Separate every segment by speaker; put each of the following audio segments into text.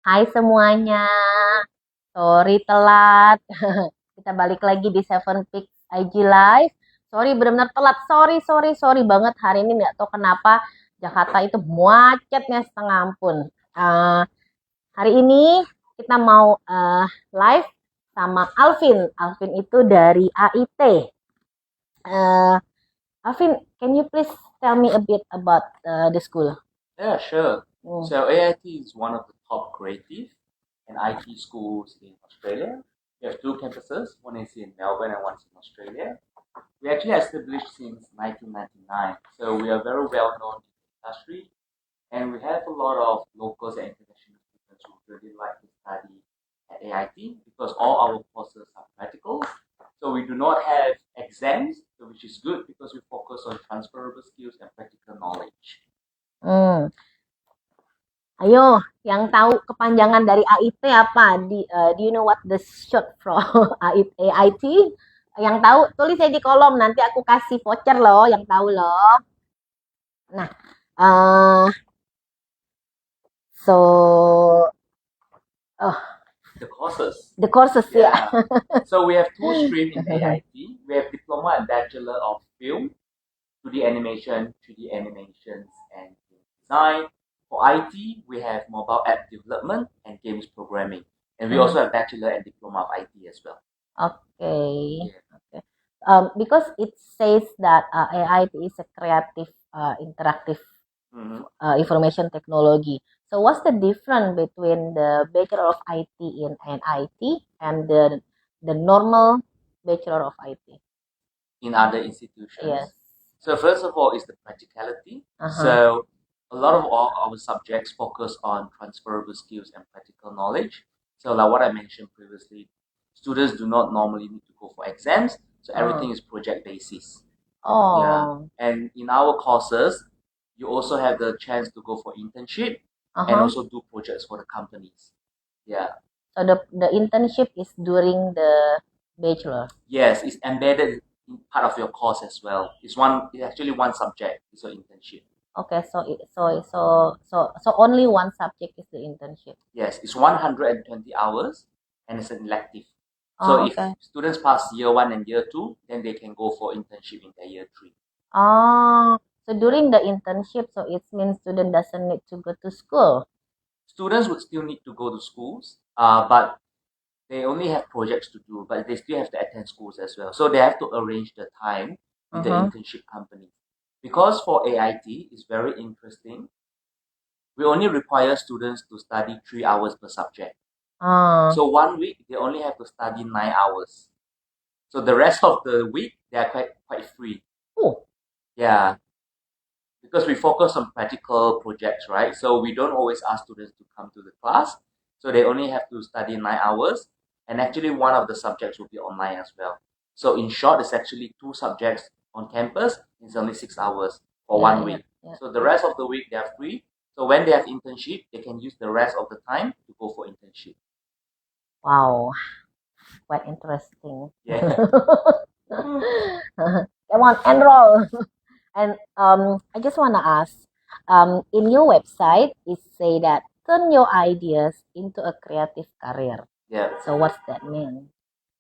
Speaker 1: Hai semuanya, sorry telat. Kita balik lagi di Seven Peaks IG Live. Sorry benar-benar telat. Sorry banget hari ini nggak tahu kenapa Jakarta itu macetnya setengah ampun. Eh, Hari ini kita mau live sama Alvin. Alvin itu dari AIT. Eh, Alvin, can you please tell me a bit about the school?
Speaker 2: Yeah, sure.
Speaker 1: Hmm.
Speaker 2: So AIT is one of the top creative and IT schools in Australia. We have two campuses, one is in Melbourne and one is in Australia. We actually established since 1999, so we are very well known in the industry, and we have a lot of locals and international students who really like to study at AIT because all our courses are practical. So we do not have exams, which is good because we focus on transferable skills and practical knowledge.
Speaker 1: Hmm. Ayo, yang tahu kepanjangan dari AIT apa? Do you know what the short from AIT? Yang tahu tulis aja di kolom, nanti aku kasih voucher loh, yang tahu loh. Nah, uh, so
Speaker 2: The courses.
Speaker 1: the courses ya.
Speaker 2: So we have two streams in AIT. We have diploma and bachelor of film, 2D animation, 3D animations, and game design. For IT, we have mobile app development and games programming. And we also have bachelor and diploma of IT as well.
Speaker 1: Okay.
Speaker 2: Yeah.
Speaker 1: Okay. Because it says that AIT is a creative, interactive information technology. So what's the difference between the Bachelor of IT in NIT and the normal Bachelor of IT?
Speaker 2: In other institutions.
Speaker 1: Yes.
Speaker 2: So first of all is the practicality.
Speaker 1: Uh-huh.
Speaker 2: So a lot of all our subjects focus on transferable skills and practical knowledge. So like what I mentioned previously, students do not normally need to go for exams. So everything is project basis.
Speaker 1: Oh.
Speaker 2: Yeah. And in our courses, you also have the chance to go for internship and
Speaker 1: Uh-huh.
Speaker 2: also do projects for the companies. Yeah.
Speaker 1: So the internship is during the bachelor.
Speaker 2: Yes, it's embedded in part of your course as well. It's actually one subject. It's your internship.
Speaker 1: Okay, so only one subject is the internship.
Speaker 2: Yes, it's 120 hours and it's an elective.
Speaker 1: Oh,
Speaker 2: So
Speaker 1: okay.
Speaker 2: if students pass year 1 and year 2, then they can go for internship in their year 3.
Speaker 1: Oh, so during the internship, so it means student doesn't need to go to school.
Speaker 2: Students would still need to go to schools, but they only have projects to do, but they still have to attend schools as well. So they have to arrange the time with the internship company. Because for AIT, it's very interesting. We only require students to study 3 hours per subject. So 1 week, they only have to study 9 hours. So the rest of the week, they are quite free.
Speaker 1: Oh.
Speaker 2: Yeah. Because we focus on practical projects, right? So we don't always ask students to come to the class. So they only have to study 9 hours. And actually, one of the subjects will be online as well. So in short, it's actually 2 subjects on campus. It's only 6 hours for 1 week. Yeah. So the rest of the week, they are free. So when they have internship, they can use the rest of the time to go for internship.
Speaker 1: Wow, quite interesting.
Speaker 2: Yeah.
Speaker 1: Come on, enroll. And I just want to ask, in your website, it say that turn your ideas into a creative career.
Speaker 2: Yeah.
Speaker 1: So what's that mean?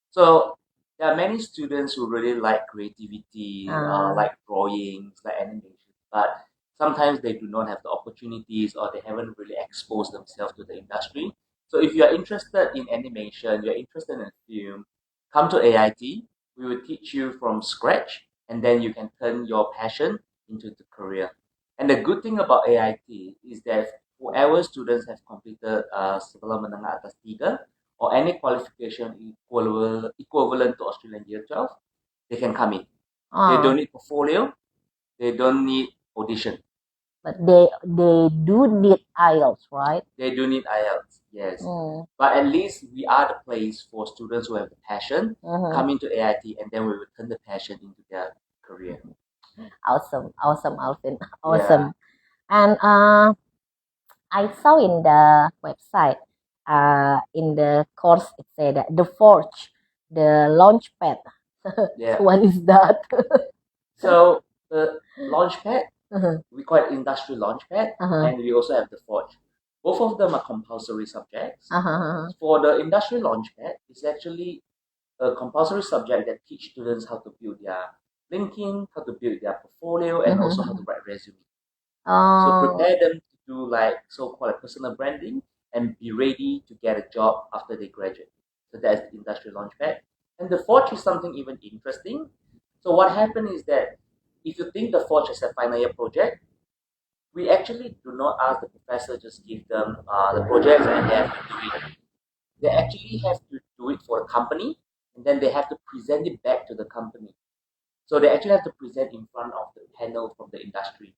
Speaker 2: So there are many students who really like creativity, like drawings, like animation, but sometimes they do not have the opportunities or they haven't really exposed themselves to the industry. So if you are interested in animation, you're interested in film, come to AIT. We will teach you from scratch, and then you can turn your passion into the career. And the good thing about AIT is that whoever students have completed sekolah menengah atas 3 or any qualification equivalent to Australian Year 12, they can come in. They don't need portfolio. They don't need audition.
Speaker 1: But they do need IELTS, right?
Speaker 2: They do need IELTS, yes. But at least we are the place for students who have the passion, come into AIT, and then we will turn the passion into their career.
Speaker 1: Awesome, Alvin. Awesome. Yeah. And I saw in the website, in the course, it said that the Forge, the Launchpad.
Speaker 2: Yeah.
Speaker 1: What is that?
Speaker 2: So the Launchpad, we call it Industry Launchpad, and we also have the Forge. Both of them are compulsory subjects.
Speaker 1: Uh-huh.
Speaker 2: For the industry launchpad, it's actually a compulsory subject that teach students how to build their LinkedIn, how to build their portfolio, and also how to
Speaker 1: Mhm.
Speaker 2: write resume. So
Speaker 1: Oh,
Speaker 2: prepare them to do like so-called personal branding and be ready to get a job after they graduate. So that's the industry launchpad. And the Forge is something even interesting. So what happened is that if you think the Forge is a final year project, we actually do not ask the professor just give them the projects and they have to do it. They actually have to do it for a company and then they have to present it back to the company. So they actually have to present in front of the panel from the industry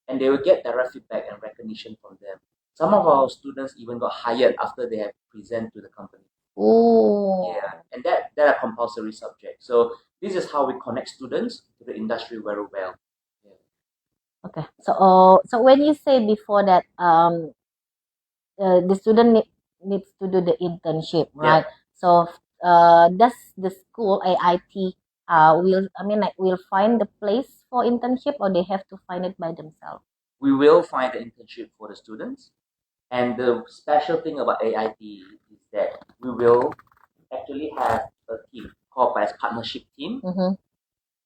Speaker 2: and they will get direct feedback and recognition from them. Some of our students even got hired after they have present to the company.
Speaker 1: oh.
Speaker 2: Yeah, and that are compulsory subjects. So this is how we connect students to the industry very well. Yeah.
Speaker 1: Okay. So when you say before that the student needs to do the internship,
Speaker 2: Yeah.
Speaker 1: right? So does the school AIT will find the place for internship or they have to find it by themselves?
Speaker 2: We will find an internship for the students. And the special thing about AIT is that we will actually have a team called as partnership team.
Speaker 1: Mm-hmm.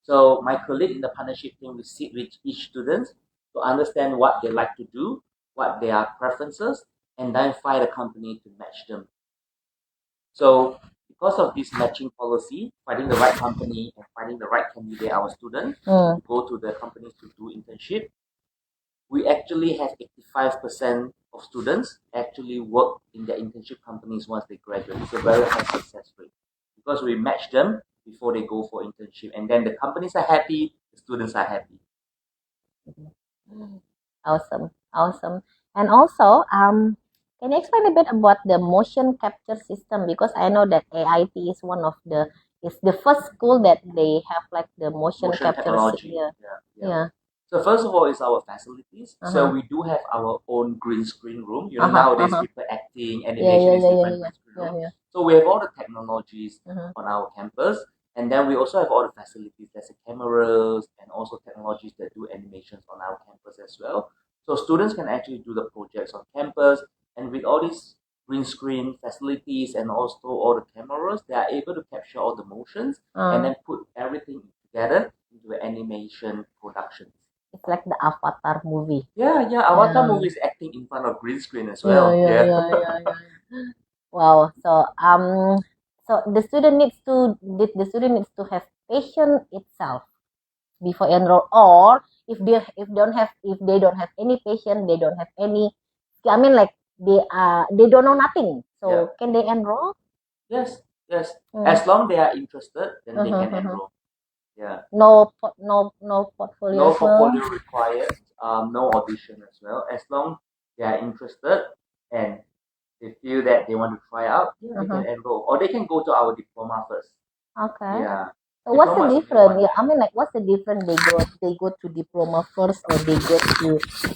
Speaker 2: So my colleague in the partnership team will sit with each student to understand what they like to do, what their preferences, and then find a company to match them. So because of this matching policy, finding the right company and finding the right candidate, our students to go to the companies to do internship, we actually have 85% of students actually work in their internship companies once they graduate. It's a very high success rate because we match them before they go for internship, and then the companies are happy, the students are happy.
Speaker 1: Awesome, awesome. And also, can you explain a bit about the motion capture system? Because I know that AIT is the first school that they have like the motion
Speaker 2: Motion
Speaker 1: capture.
Speaker 2: technology.
Speaker 1: Yeah,
Speaker 2: Yeah.
Speaker 1: yeah.
Speaker 2: So first of all, is our facilities. So
Speaker 1: Uh-huh.
Speaker 2: we do have our own green screen room. You know,
Speaker 1: Uh-huh.
Speaker 2: nowadays
Speaker 1: Uh-huh.
Speaker 2: people acting,
Speaker 1: Yeah,
Speaker 2: animation
Speaker 1: yeah,
Speaker 2: is
Speaker 1: yeah, yeah,
Speaker 2: different
Speaker 1: yeah,
Speaker 2: green screen
Speaker 1: yeah,
Speaker 2: room.
Speaker 1: yeah.
Speaker 2: So we have all the technologies
Speaker 1: Uh-huh.
Speaker 2: on our campus, and then we also have all the facilities. There's the cameras and also technologies that do animations on our campus as well. So students can actually do the projects on campus, and with all these green screen facilities and also all the cameras, they are able to capture all the motions and then put everything together into an animation production.
Speaker 1: It's like the Avatar movie.
Speaker 2: Yeah. Avatar
Speaker 1: Yeah.
Speaker 2: movie is acting in front of green screen as
Speaker 1: Yeah,
Speaker 2: well.
Speaker 1: yeah,
Speaker 2: Yeah.
Speaker 1: yeah, yeah, yeah. Wow. So the student needs to have passion itself before enroll, or if they don't have any passion, they don't have any. I mean, like they don't know nothing. So
Speaker 2: Yeah.
Speaker 1: can they enroll?
Speaker 2: Yes.
Speaker 1: Mm.
Speaker 2: As long they are interested, then they
Speaker 1: Uh-huh,
Speaker 2: can
Speaker 1: uh-huh.
Speaker 2: enroll. Yeah.
Speaker 1: No portfolio
Speaker 2: No
Speaker 1: as well.
Speaker 2: portfolio required. No audition as well. As long they are interested and they feel that they want to try out, yeah, they can enroll, or they can go to our diploma first.
Speaker 1: Okay.
Speaker 2: Yeah.
Speaker 1: So what's the
Speaker 2: Diploma is only
Speaker 1: difference?
Speaker 2: 1
Speaker 1: Yeah,
Speaker 2: year.
Speaker 1: I mean, like, what's the difference? They go to diploma first, or they go to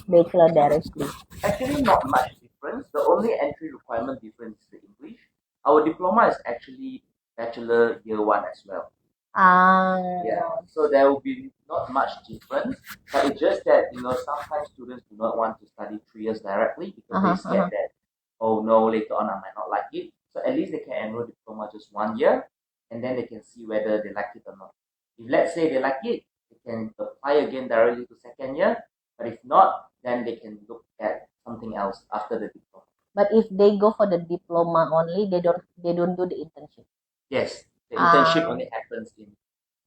Speaker 1: bachelor directly?
Speaker 2: Actually, not much difference. The only entry requirement difference is the English. Our diploma is actually bachelor year 1 as well.
Speaker 1: Ah.
Speaker 2: Yeah, so there will be not much difference, but it's just that sometimes students do not want to study 3 years directly because they scared that, oh no, later on I might not like it. So at least they can enroll diploma just 1 year, and then they can see whether they like it or not. If let's say they like it, they can apply again directly to second year. But if not, then they can look at something else after the diploma.
Speaker 1: But if they go for the diploma only, they don't do the internship.
Speaker 2: Yes, the internship
Speaker 1: Ah.
Speaker 2: only happens in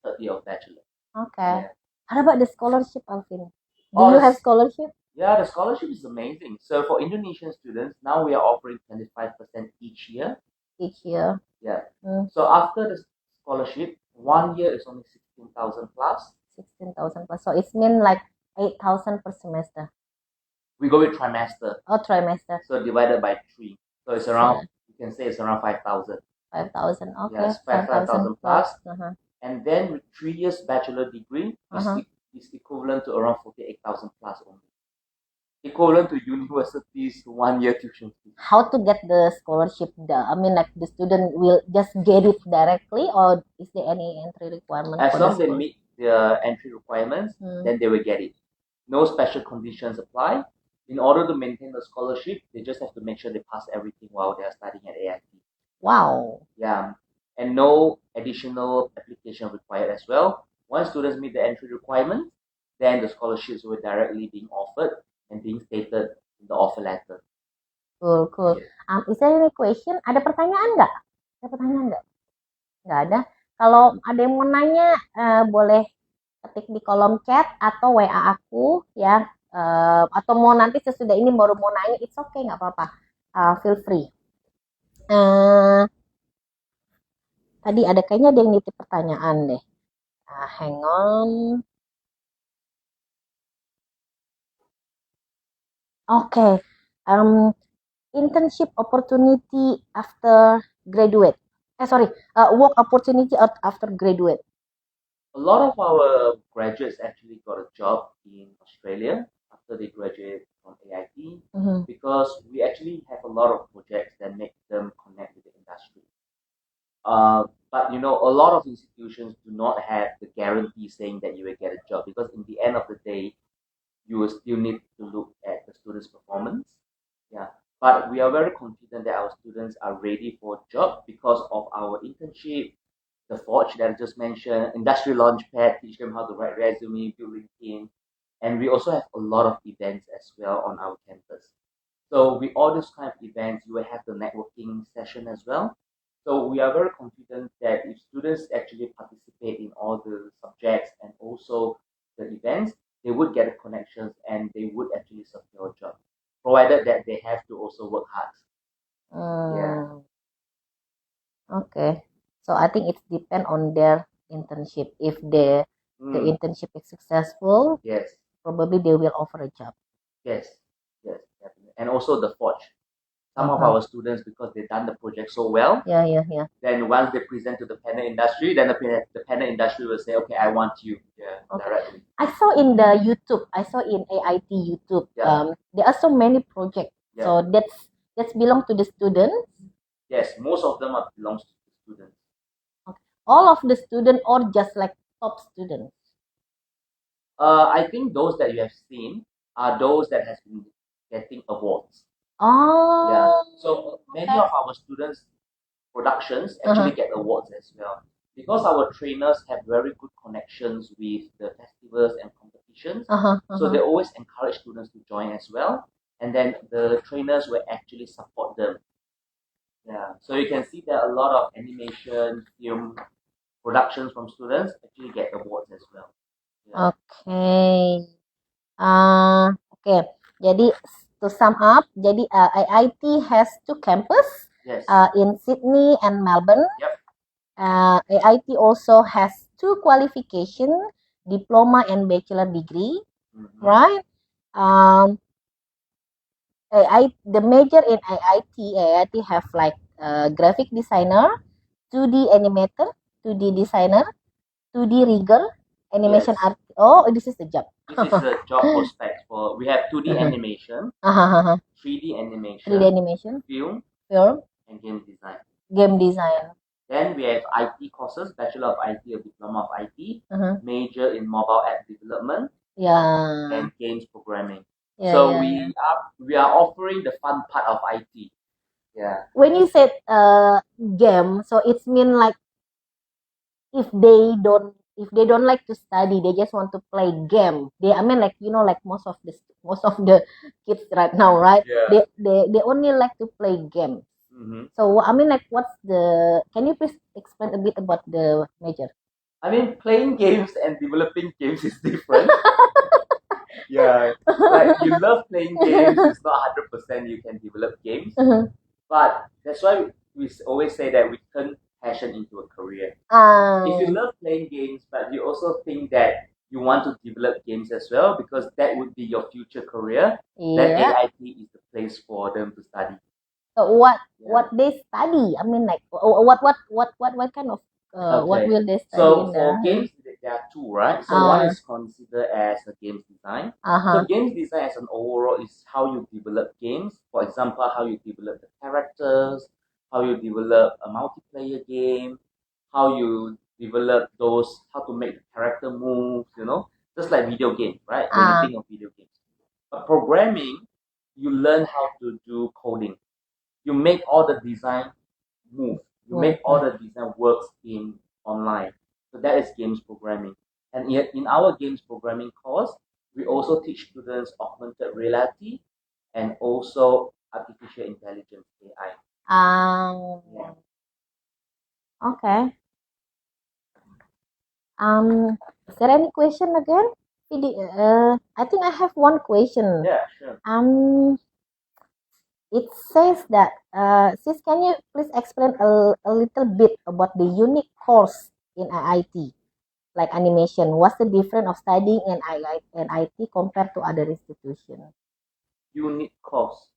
Speaker 2: third year of bachelor.
Speaker 1: Okay.
Speaker 2: Yeah.
Speaker 1: How about the scholarship, Alvin? Do
Speaker 2: Oh,
Speaker 1: you have scholarship
Speaker 2: Yeah, the scholarship is amazing. So for Indonesian students, now we are offering 25% each year.
Speaker 1: each year?
Speaker 2: Yeah.
Speaker 1: Mm,
Speaker 2: So after the scholarship, 1 year is only 16,000 plus.
Speaker 1: 16,000 plus. So it's mean like 8,000 per semester
Speaker 2: We go with trimester.
Speaker 1: or trimester.
Speaker 2: So divided by 3. So it's around, you can say it's around 5,000.
Speaker 1: 5,000. Okay.
Speaker 2: Yes,
Speaker 1: 5,000
Speaker 2: 5,000
Speaker 1: plus.
Speaker 2: plus. And then with 3 years bachelor degree, is equivalent to around 48,000 plus only. Equivalent to universities 1 year tuition fee.
Speaker 1: How to get the scholarship? I mean, like the student will just get it directly, or is there any entry requirement
Speaker 2: As
Speaker 1: for
Speaker 2: long
Speaker 1: the
Speaker 2: as they
Speaker 1: school?
Speaker 2: meet the entry requirements, then they will get it. No special conditions apply. in order to maintain the scholarship, they just have to make sure they pass everything while they are studying at AIT.
Speaker 1: Wow.
Speaker 2: Yeah, and no additional application required as well. Once students meet the entry requirements, then the scholarships will directly being offered and being stated in the offer letter.
Speaker 1: Cool, cool.
Speaker 2: Yeah.
Speaker 1: Is there any question? Ada pertanyaan nggak? Ada pertanyaan nggak? Nggak ada. Kalau ada yang mau nanya, boleh ketik di kolom chat atau WA aku ya. Atau mau nanti sesudah ini baru mau nanya, it's okay, nggak apa-apa. Feel free. Tadi ada kayaknya ada yang nitip pertanyaan deh. Hang on. Okay. Internship opportunity after graduate. Work opportunity after graduate.
Speaker 2: A lot of our graduates actually got a job in Australia after they graduate from AIT because we actually have a lot of projects that make them connect with the industry. But you know, a lot of institutions do not have the guarantee saying that you will get a job because in the end of the day, you will still need to look at the students' performance. Yeah. But we are very confident that our students are ready for a job because of our internship, the Forge that I just mentioned, industry launchpad, teach them how to write resume, build LinkedIn, and we also have a lot of events as well on our campus. So with all these kind of events, you will have the networking session as well. So we are very confident that if students actually participate in all the subjects and also the events, they would get the connections and they would actually secure a job, provided that they have to also work hard. Yeah.
Speaker 1: Okay. So I think it depends on their internship. If the internship is successful,
Speaker 2: Yes.
Speaker 1: probably they will offer a job.
Speaker 2: Yes, definitely. And also the Forge. Some of our students, because they've done the project so well, then once they present to the panel industry, then the panel industry will say, okay, I want you directly.
Speaker 1: I saw in the YouTube, I saw in AIT YouTube, there are so many projects.
Speaker 2: Yeah.
Speaker 1: So that's belong to the students.
Speaker 2: Yes, most of them are belongs to the students.
Speaker 1: All of the students or just like top students?
Speaker 2: I think those that you have seen are those that has been getting awards.
Speaker 1: Oh.
Speaker 2: Yeah. So many of our students' productions actually get awards as well. Because our trainers have very good connections with the festivals and competitions. So they always encourage students to join as well. And then the trainers will actually support them. Yeah. So you can see that a lot of animation, film productions from students actually get awards as well. Yeah.
Speaker 1: Okay. Jadi to sum up, jadi AIT has 2 campus.
Speaker 2: Yes.
Speaker 1: In Sydney and Melbourne.
Speaker 2: Yep.
Speaker 1: AIT also has 2 qualification, diploma and bachelor degree, right? The major in AIT have like graphic designer, 2D animator, 2D designer, 2D rigger, animation art. Oh, this is the job.
Speaker 2: This is the job prospects for. We have 2D animation, 3D animation,
Speaker 1: 3D animation,
Speaker 2: film, and game design.
Speaker 1: Game design.
Speaker 2: Then we have IT courses, Bachelor of IT or Diploma of IT, major in mobile app development, and games programming. So we are offering the fun part of IT. Yeah.
Speaker 1: When you said game, so it's mean like if they don't like to study, they just want to play game. I mean like like most of the kids right now, right?
Speaker 2: Yeah.
Speaker 1: They only like to play games. So I mean like can you please explain a bit about the major?
Speaker 2: I mean playing games and developing games is different. Yeah, like you love playing games, it's not 100% you can develop games. But that's why we always say that we turn passion into a career. If you love playing games, but you also think that you want to develop games as well, because that would be your future career, then AIT is the place for them to study.
Speaker 1: So what they study? I mean, like what kind of what will they study?
Speaker 2: So for games, there are 2, right? So one is considered as a games design. So games design as an overall is how you develop games. For example, how you develop the characters, how you develop a multiplayer game, how you develop how to make the character moves, just like video games, right? When you think of video games. But programming you learn how to do coding. You make all the design move. You make all the design works in online. So that is games programming. And yet in our games programming course, we also teach students augmented reality and also artificial intelligence AI.
Speaker 1: Yeah. Okay. Is there any question again? I think I have one question.
Speaker 2: Yeah, sure.
Speaker 1: It says that, sis, can you please explain a little bit about the unique course in IIT, like animation? What's the difference of studying in IIT compared to other institutions?
Speaker 2: Unique course.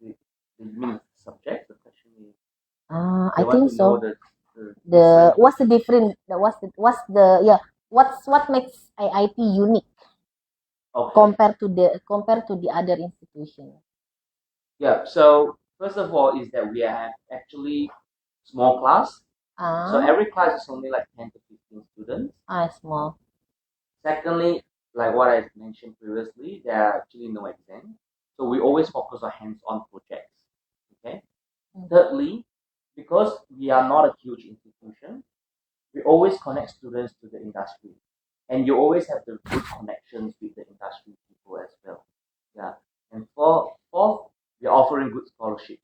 Speaker 2: You mean subject? The question is.
Speaker 1: I
Speaker 2: They want
Speaker 1: think
Speaker 2: to know
Speaker 1: so.
Speaker 2: the
Speaker 1: What's the difference? What makes IIT unique
Speaker 2: okay.
Speaker 1: compared to the other institution?
Speaker 2: Yeah. So first of all, is that we have actually small class. So every class is only like 10 to 15 students.
Speaker 1: Small.
Speaker 2: Secondly, like what I mentioned previously, there are actually no exams. So we always focus on hands-on projects. Okay. Thirdly, because we are not a huge institution, we always connect students to the industry. And you always have the good connections with the industry people as well. Yeah. And fourth, we're offering good scholarships.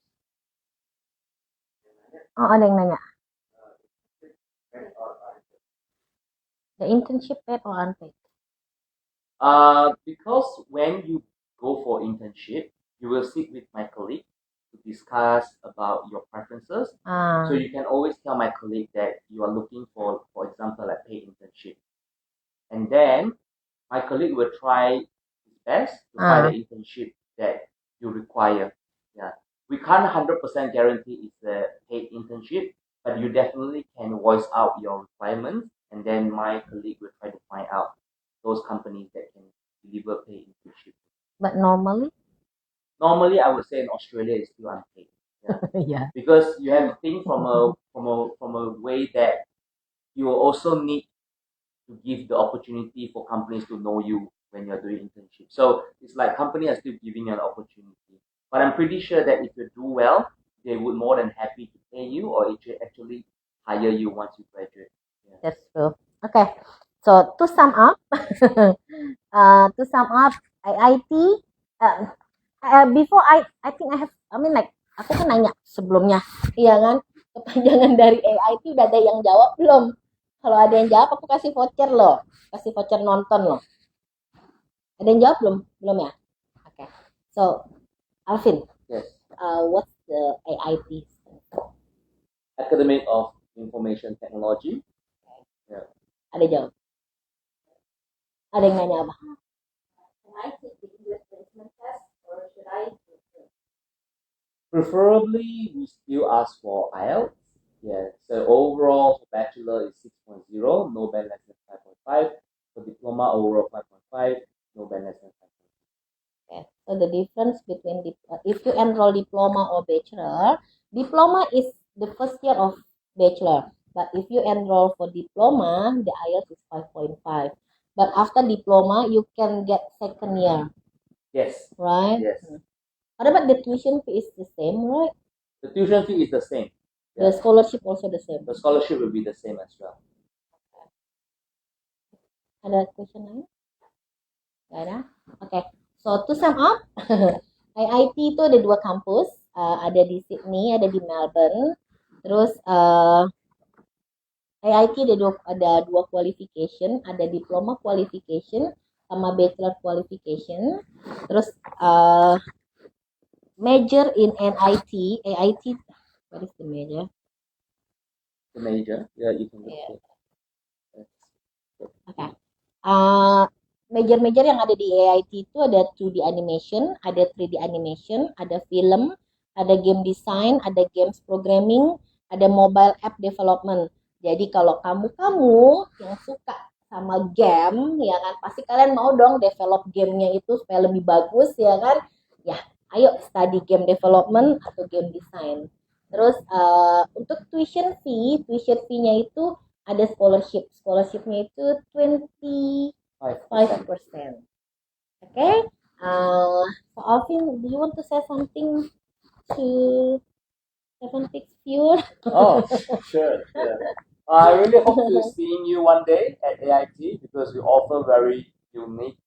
Speaker 1: Oh, ada yang nanya. The internship paid or unpaid?
Speaker 2: Because when you go for internship, you will sit with my colleague to discuss about your preferences. So you can always tell my colleague that you are looking for example, like paid internship. And then my colleague will try his best to find the internship that you require. Yeah. We can't 100% guarantee it's a paid internship, but you definitely can voice out your requirements, and then my colleague will try to find out those companies that can deliver paid internship.
Speaker 1: But normally?
Speaker 2: Normally, I would say in Australia it's still unpaid.
Speaker 1: Yeah.
Speaker 2: Because you have to think from a way that you will also need to give the opportunity for companies to know you when you're doing internship. So it's like companies are still giving you an opportunity. But I'm pretty sure that if you do well, they would more than happy to pay you or actually hire you once you graduate. Yeah.
Speaker 1: That's true. Okay. So to sum up, IIT. Before I think aku kan nanya sebelumnya, iya kan? Kepanjangan dari AIT udah ada yang jawab belum? Kalau ada yang jawab, aku kasih voucher loh, kasih voucher nonton loh. Ada yang jawab belum? Belum ya? Oke. So, Alvin,
Speaker 2: Yes.
Speaker 1: What's the AIT?
Speaker 2: Academy of Information Technology. Yeah.
Speaker 1: Ada jawab? Ada yang nanya apa?
Speaker 2: Preferably, we still ask for IELTS. Yeah. So overall, for bachelor is 6.0, no band less than 5.5. For diploma, overall 5.5, no band less than 5.5.
Speaker 1: Okay. So the difference between if you enroll diploma or bachelor, diploma is the first year of bachelor. But if you enroll for diploma, the IELTS is 5.5. But after diploma, you can get second year.
Speaker 2: Yes.
Speaker 1: Right?
Speaker 2: Yes.
Speaker 1: What about the tuition fee is the same, right?
Speaker 2: The tuition fee is the same.
Speaker 1: The scholarship also the same.
Speaker 2: The scholarship will be the same as well.
Speaker 1: Ada question lain? Gak ada? Okay. So to sum up, IIT itu ada 2 kampus, ada di Sydney, ada di Melbourne. Terus IIT ada dua qualification, ada diploma qualification sama bachelor qualification. Terus major in AIT, what is the major?
Speaker 2: The major, yeah, you can look
Speaker 1: Yeah.
Speaker 2: it.
Speaker 1: Okay. Major-major yang ada di AIT itu ada 2D animation, ada 3D animation, ada film, ada game design, ada games programming, ada mobile app development. Jadi kalau kamu yang suka sama game, ya kan, pasti kalian mau dong develop gamenya itu supaya lebih bagus, ya kan? Ya, ayo study game development atau game design. Terus untuk tuition fee-nya itu ada scholarship-nya itu 25%. Okay? So Alvin, do you want to say something to Seven Peaks viewer?
Speaker 2: Oh, sure, sure. I really hope to seeing you one day at AIT because we offer very unique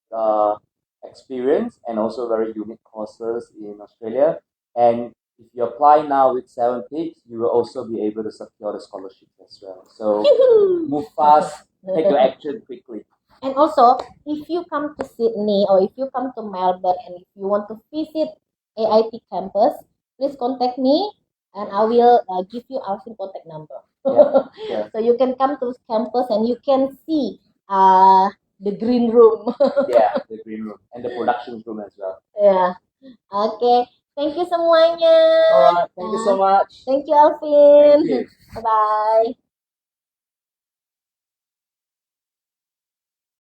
Speaker 2: experience and also very unique courses in Australia. And if you apply now with Seven Peaks, you will also be able to secure the scholarship as well. So move fast, take your action quickly.
Speaker 1: And also, if you come to Sydney or if you come to Melbourne and if you want to visit AIT campus, please contact me and I will give you our contact number.
Speaker 2: Yeah, yeah.
Speaker 1: So you can come to campus and you can see the green room.
Speaker 2: Yeah, the green room and the production room as well.
Speaker 1: Yeah. Okay. Thank you semuanya.
Speaker 2: All right, thank you so much.
Speaker 1: Thank you, Alvin.
Speaker 2: Thank you.
Speaker 1: Bye-bye.